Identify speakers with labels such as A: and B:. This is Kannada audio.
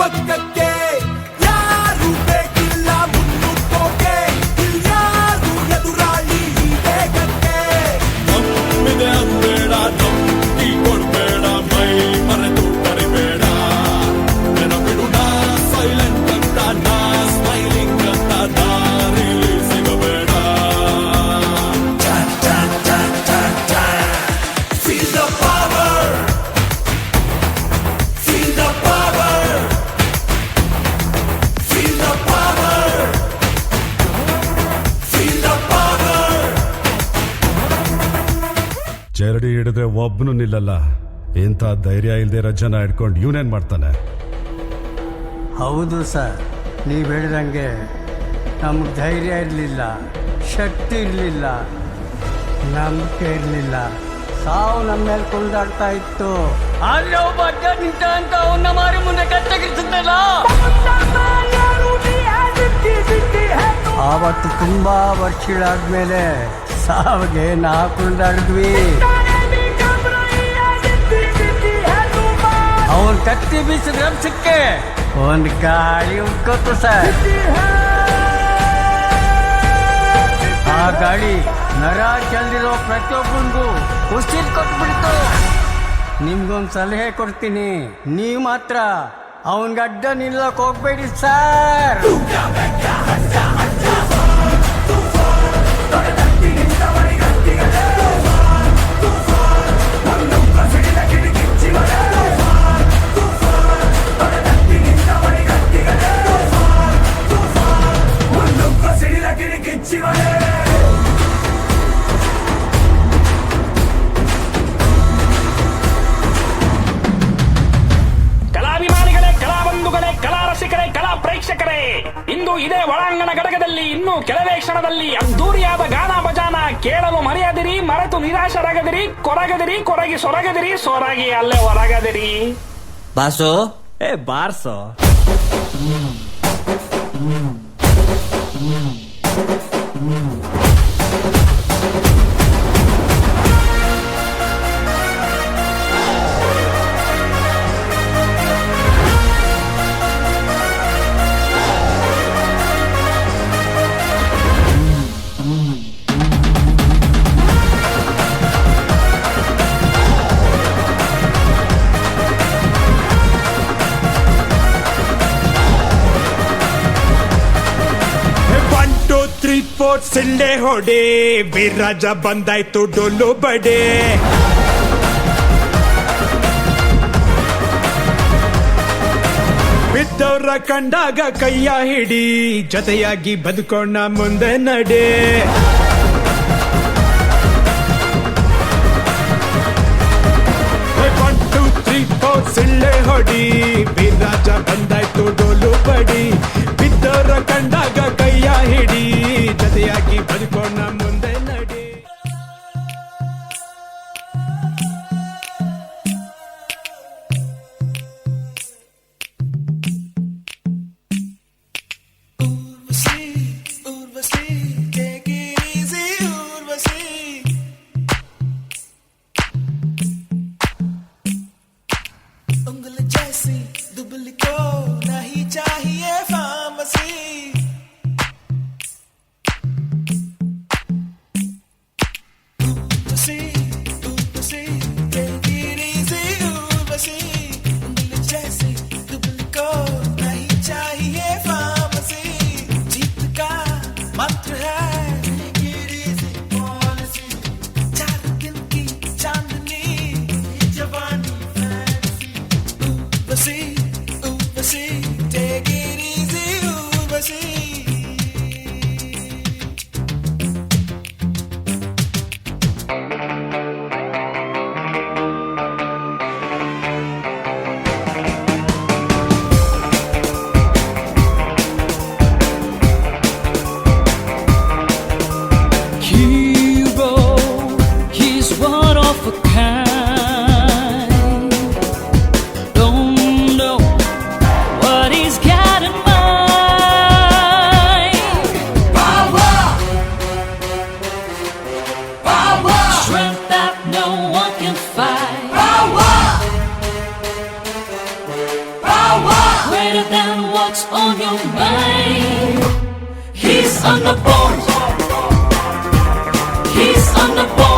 A: ಪಕ್ಕಕ್ಕೆ ಯಾರು ಬೇಕಿಲ್ಲ ಮುನ್ನುಗ್ಗೋಕೆ ಇಲ್ಯಾರು ಎದುರಾಳಿ ಈ ವೇಗಕ್ಕೆ ನಮ್ಮಿದೆ ಅನ್ಬೇಡ ನಂಬಿ ಕೊಡ್ಬೇಡ ಮೈ ಮರೆತು ಕರಿಬೇಡ ನೆನಪಿಡು ನಾ ಸೈಲೆಂಟ್ ಅಂತ ನಾ ಸ್ಮೈಲಿಂಗ್ ಅಂತ ದಾರಿಲಿ ಸಿಗಬೇಡ Feel the power Feel the power Feel the power Feel the power
B: ಜರಡಿ ಹಿಡಿದ್ರೆ ಒಬ್ಬನು ನಿಲ್ಲಲ್ಲ. ಇಂಥ ಧೈರ್ಯ ಇಲ್ದಿರೋ ಜನ ಹಿಡ್ಕೊಂಡು ಇವನೇನ್ ಮಾಡ್ತಾನೆ?
C: ಹೌದು ಸರ್, ನೀವು ಹೇಳಿದಂಗೆ ನಮ್ಗೆ ಧೈರ್ಯ ಇರಲಿಲ್ಲ, ಶಕ್ತಿ ಇರಲಿಲ್ಲ, ನಂಬಿಕೆ ಇರಲಿಲ್ಲ. ಸಾವು ನಮ್ಮ ಮೇಲೆ ಕುಣಿದಾಡ್ತಾ ಇತ್ತು. ಆದ್ರೆ ಒಬ್ಬ ಅಡ್ಡ ನಿಂತ ಅಂತ ಅವನ್ನ ಮಾರಿ ಮುಂದೆ ಕತ್ತಗಿರ್ತದಲ್ಲ. ಆವತ್ತು ತುಂಬಾ ವರ್ಷಗಳಾದ್ಮೇಲೆ ಸಾವಿಗೆ ನಾ ಕುಣಿದಾಡಿದ್ವಿ. ಅವನ್ ಕತ್ತಿ ಬೀಸಿದ ರಭಸಕ್ಕೆ ಒಂದು ಗಾಳಿ ಉಟ್ಕೋತು ಸರ್. ಆ ಗಾಳಿ ನರ ಚೆಲ್ದಿರೋ ಪ್ರತಿಯೊಬ್ಬನಿಗೂ ಉಸಿರು ಕೊಟ್ಬಿಡ್ತು. ನಿಮ್ಗೊಂದು ಸಲಹೆ ಕೊಡ್ತೀನಿ, ನೀವು ಮಾತ್ರ ಅವನ್ಗೆ ಅಡ್ಡ ನಿಲ್ಲಕ್ ಹೋಗ್ಬೇಡಿ ಸರ್.
D: ಕಲಾಭಿಮಾನಿಗಳೇ, ಕಲಾಬಂಧುಗಳೇ, ಕಲಾ ರಸಿಕರೇ, ಕಲಾ ಪ್ರೇಕ್ಷಕರೇ, ಇಂದು ಇದೇ ಒಳಾಂಗಣ ಘಟಕದಲ್ಲಿ ಇನ್ನು ಕೆಲವೇ ಕ್ಷಣದಲ್ಲಿ ಅದ್ದೂರಿಯಾದ ಗಾನ ಭಜಾನ ಕೇಳಲು ಮರೆಯದಿರಿ. ಮರೆತು ನಿರಾಶರಾಗದಿರಿ, ಕೊರಗದಿರಿ, ಕೊರಗಿ ಸೊರಗದಿರಿ, ಸೊರಗಿ ಅಲ್ಲೇ ಹೊರಗದಿರಿ.
E: ಬಾಸು
C: ಬಾರ್ಸೋ
A: ಸಿಳ್ಳೆ ಹೊಡೆ ಬಿರಾಜ ಬಂದಾಯ್ತು ಡೊಲ್ಲು ಬಡೆ. ಬಿದ್ದವ್ರ ಕಂಡಾಗ ಕೈಯ ಹಿಡಿ, ಜೊತೆಯಾಗಿ ಬದುಕೋಣ ಮುಂದೆ ನಡೆ. 1 2 3 4 ಸಿಳ್ಳೆ ಹೊಡಿ ಬಿರಾಜ ಬಂದಾಯ್ತು ಡೊಲ್ಲು ಬಡಿ. ಬಿದ್ದವ್ರ ಕಂಡಾಗ ಕೈಯ ಹಿಡಿ, ಜೊತೆಯಾಗಿ ಬದುಕೋಣ ಮುಂದೆ ನಡಿ.
E: what's on your mind. He's on the board. He's on the board.